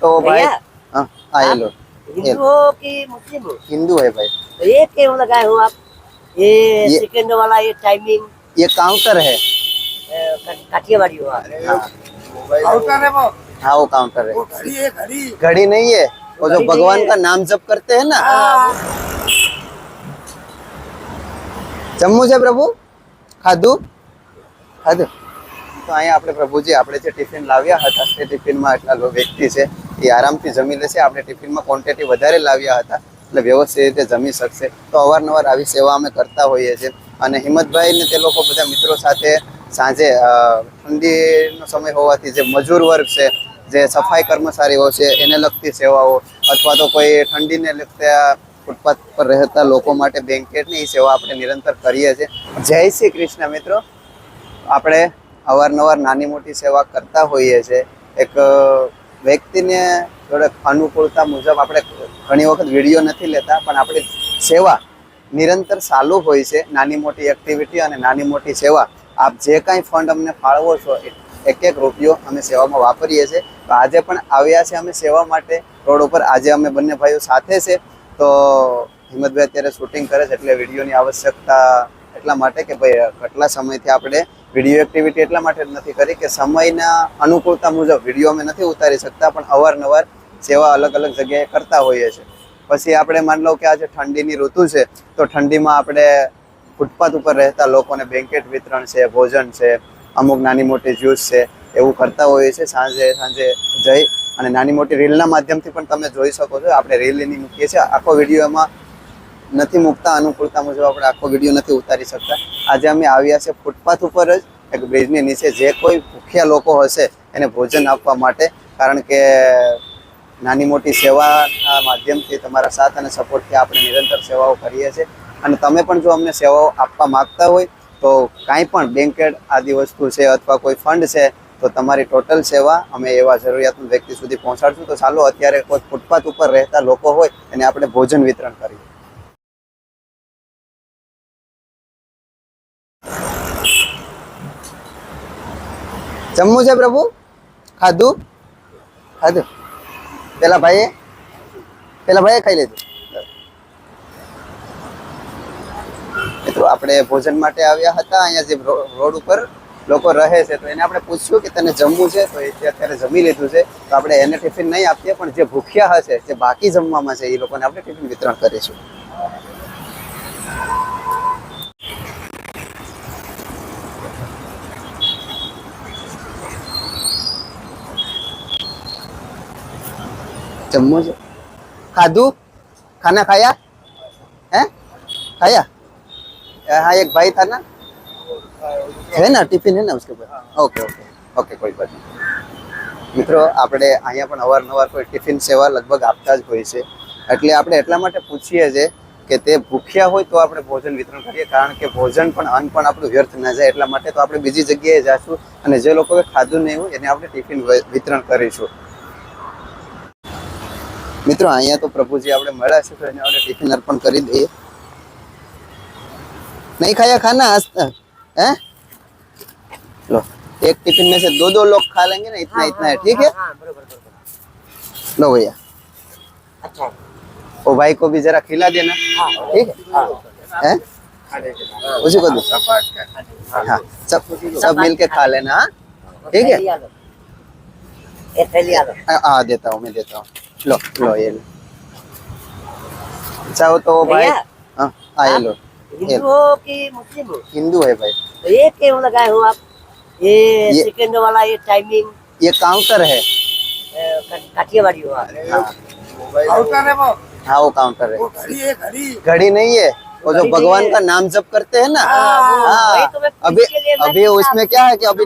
तो भाई भैया हाँ हाँ, ये लो हिंदू हो कि मुस्लिम हो? हिंदू है भाई। तो ये क्यों लगाए हो आप? ये सेकंड वाला ये टाइमिंग ये काउंटर है। काठियावाड़ी हो आप? हाँ काउंटर है वो। हाँ वो काउंटर है। वो घड़ी है घड़ी। घड़ी नहीं है, वो जो घड़ी नहीं भगवान है। का नाम जप करते हैं ना। हाँ, જમવું છે પ્રભુ? ખાધું ખાધું? તો અહીંયા આપણે પ્રભુજી આપણે જે ટિફિન લાવ્યા હતા તે ટિફિનમાં એટલા વ્યક્તિ છે એ આરામથી જમી લેશે. આપણે ટિફિનમાં ક્વોન્ટિટી વધારે લાવ્યા હતા એટલે વ્યવસ્થિત રીતે જમી શકશે. તો અવારનવાર આવી સેવા અમે કરતા હોઈએ છીએ. અને હિંમતભાઈ ને તે લોકો બધા મિત્રો સાથે સાંજે ઠંડીનો સમય હોવાથી જે મજૂર વર્ગ છે, જે સફાઈ કર્મચારીઓ છે એને લગતી સેવાઓ અથવા તો કોઈ ઠંડીને લગતા ફૂટપાથ પર રહેતા લોકો માટે બેન્કેટની સેવા આપણે નિરંતર કરીએ છીએ. જય શ્રી કૃષ્ણ મિત્રો. આપણે અવારનવાર નાની મોટી સેવા કરતા હોઈએ છીએ. એક વ્યક્તિને થોડેક અનુકૂળતા મુજબ આપણે ઘણી વખત વિડીયો નથી લેતા, પણ આપણી સેવા નિરંતર ચાલુ હોય છે. નાની મોટી એક્ટિવિટી અને નાની મોટી સેવા, આપ જે કાંઈ ફંડ અમને ફાળવો છો એક એક રૂપિયો અમે સેવામાં વાપરીએ છીએ. તો આજે પણ આવ્યા છે અમે સેવા માટે રોડ ઉપર. આજે અમે બંને ભાઈઓ સાથે છે. તો હિંમતભાઈ અત્યારે શૂટિંગ કરે છે એટલે વિડીયોની આવશ્યકતા એટલા માટે કે ભાઈ કેટલા સમયથી આપણે વિડીયો એક્ટિવિટી એટલા માટે નથી કરી કે સમયના અનુકૂળતા મુજબ વિડીયો અમે નથી ઉતારી શકતા, પણ અવારનવાર સેવા અલગ અલગ જગ્યાએ કરતા હોઈએ છીએ. પછી આપણે માની લો કે આજે ઠંડીની ઋતુ છે તો ઠંડીમાં આપણે ફૂટપાથ ઉપર રહેતા લોકોને બ્લેન્કેટ વિતરણ છે, ભોજન છે, અમુક નાની મોટી જ્યુસ છે, એવું કરતા હોઈએ છીએ. સાંજે જઈ અને નાની મોટી રીલના માધ્યમથી પણ તમે જોઈ શકો છો. આપણે રીલ એની મૂકીએ છીએ, આખો વિડીયો એમાં નથી મૂકતા, અનુકૂળતા મુજબ આપણે આખો વિડીયો નથી ઉતારી શકતા. આજે અમે આવ્યા છે ફૂટપાથ ઉપર જ એક બ્રિજની નીચે જે કોઈ ભૂખ્યા લોકો હશે એને ભોજન આપવા માટે. કારણ કે નાની મોટી સેવાના માધ્યમથી તમારા સાથ અને સપોર્ટથી આપણે નિરંતર સેવાઓ કરીએ છીએ. અને તમે પણ જો અમને સેવાઓ આપવા માગતા હોય તો કાંઈ પણ બેન્કેટ આદિ વસ્તુ છે અથવા કોઈ ફંડ છે તો તમારી ટોટલ સેવા અમે એવા જરૂરિયાતમંદ વ્યક્તિ સુધી પહોંચાડશું. તો ચાલો અત્યારે કોઈ ફૂટપાથ ઉપર રહેતા લોકો હોય એને આપણે ભોજન વિતરણ કરીએ. જમવું છે પ્રભુ? ખાધું ખાધું? પેલા ભાઈએ ખાઈ લીધું. મિત્રો આપણે ભોજન માટે આવ્યા હતા. અહીંયા જે રોડ ઉપર લોકો રહે છે તો એને આપણે પૂછ્યું કે તને જમવું છે, તો એ અત્યારે જમી લીધું છે. તો આપણે એને ટિફિન નહીં આપીએ, પણ જે ભૂખ્યા હશે, જે બાકી જમવામાં છે એ લોકોને આપણે ટિફિન વિતરણ કરીશું. जम्मू से खादू खाना खाया है? खाया? हाँ एक भाई था ना, है ना, टिफिन है ना उसके ऊपर. ओके ओके ओके, कोई बात नहीं. મિત્રો આપણે અહીંયા પણ અવારનવાર કોઈ ટિફિન સેવા લગભગ આપતા જ હોય છે. એટલે આપણે એટલા માટે પૂછીએ છીએ કે તે ભૂખ્યા હોય તો આપણે ભોજન વિતરણ કરીએ. કારણ કે ભોજન પણ અન્ન પણ આપણું વ્યર્થ ના જાય એટલા માટે. તો આપણે બીજી જગ્યાએ જઈશું અને જે લોકોએ ખાધું નહીં હોય એને આપણે ટિફિન વિતરણ કરીશું. મિત્રો અહીંયા તો પ્રભુજી આપણે મળ્યા છે તો એને આપણે ટિફિન અર્પણ કરી દઈએ. नहीं खाया खाना आज तक है? लो एक टिफिन में से दो लोग खा लेंगे ना, इतना इतना है, ठीक है? लो भैया, अच्छा वो भाई को भी जरा खिला देना, ठीक है? उसी को दो. हाँ सब मिल के खा लेना. हाँ ठीक है? हाँ देता हूँ, मैं देता हूँ. लो लो ये लो. चाहो तो भाई. हाँ ये लो. हिंदू हो कि मुस्लिम हो? हिंदू है भाई. तो ये क्यों लगाए हो आप? ये सेकंड वाला ये टाइमिंग ये काउंटर है. काठियावाड़ी हो आप? हाँ काउंटर है वो। हाँ वो काउंटर है. वो घड़ी है घड़ी। घड़ी नहीं है, वो जो भगवान का नाम जप करते हैं ना. वही तो मैं अभी पूछ के लिए अभी उसमें क्या है कि अभी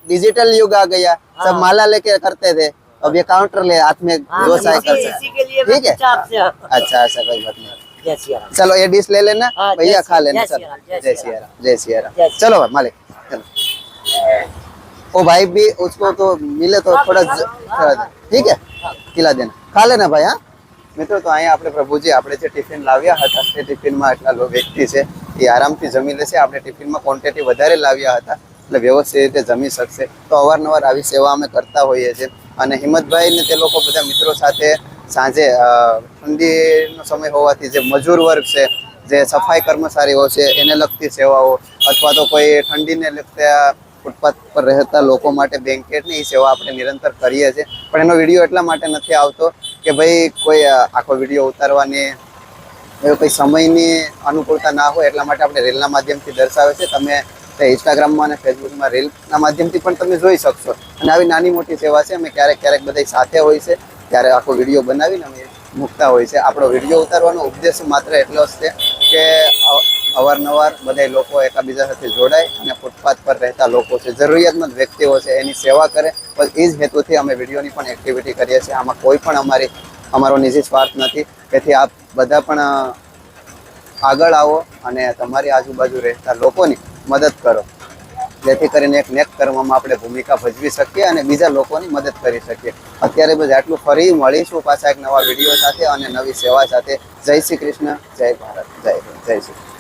डिजिटल युग आ गया, सब माला लेके करते थे. अब ये काउंटर ले हाथ में दो साइकिल से. इसी के लिए ठीक है? पूछा आपसे. अच्छा ऐसा कोई बात नहीं. जय सिया राम. चलो ये डिश ले लेना हाँ, भैया, जय खा सिया- लेना. जय चलो सिया राम, जय सिया राम, जय सिया राम. जय सिया चलो भाई मालिक चलो. वो भाई भी उसको तो मिले तो थोड़ा ठीक है, खिला देना, खा लेना भाई. हाँ મિત્રો તો અહીંયા આપણે પ્રભુજી આપણે જે ટિફિન લાવ્યા હતા તે ટિફિનમાં એટલા વ્યક્તિ છે એ આરામથી જમી લેશે. આપણે ટિફિનમાં ક્વોન્ટિટી વધારે લાવ્યા હતા એટલે વ્યવસ્થિત રીતે જમી શકશે. તો અવારનવાર આવી સેવા અમે કરતા હોઈએ છીએ. અને હિંમતભાઈ ને તે લોકો બધા મિત્રો સાથે સાંજે ઠંડીનો સમય હોવાથી જે મજૂર વર્ગ છે, જે સફાઈ કર્મચારીઓ છે, એને લગતી સેવાઓ અથવા તો કોઈ ઠંડીને લગતા ફૂટપાથ પર રહેતા લોકો માટે બ્લેન્કેટની એ સેવા આપણે નિરંતર કરીએ છીએ. પણ એનો વિડીયો એટલા માટે નથી આવતો કે ભાઈ કોઈ આખો વિડીયો ઉતારવાની એવો કોઈ સમયની અનુકૂળતા ના હોય, એટલા માટે આપણે રીલના માધ્યમથી દર્શાવે છે. તમે ઇન્સ્ટાગ્રામમાં અને ફેસબુકમાં રીલના માધ્યમથી પણ તમે જોઈ શકશો. અને આવી નાની મોટી સેવા છે. અમે ક્યારેક ક્યારેક બધા સાથે હોય છે ત્યારે આખો વિડીયો બનાવીને અમે મૂકતા હોય છે. આપણો વિડીયો ઉતારવાનો ઉદ્દેશ માત્ર એટલો જ છે કે અવારનવાર બધા લોકો એકબીજા સાથે જોડાય અને ફૂટપાથ પર રહેતા લોકો છે, જરૂરિયાતમંદ વ્યક્તિઓ છે, એની સેવા કરે. બસ એ જ હેતુથી અમે વિડીયોની પણ એક્ટિવિટી કરીએ છીએ. આમાં કોઈ પણ અમારો નિજી સ્વાર્થ નથી. તેથી આપ બધા પણ આગળ આવો અને તમારી આજુબાજુ રહેતા લોકોની મદદ કરો, જેથી કરીને એક નેક કર્મમાં આપણે ભૂમિકા ભજવી શકીએ અને બીજા લોકોની મદદ કરી શકીએ. અત્યારે બસ આટલું. ફરી મળીશું પાછા એક નવા વિડીયો સાથે અને નવી સેવા સાથે. જય શ્રી કૃષ્ણ, જય ભારત, જય હિન્દ, જય શ્રી.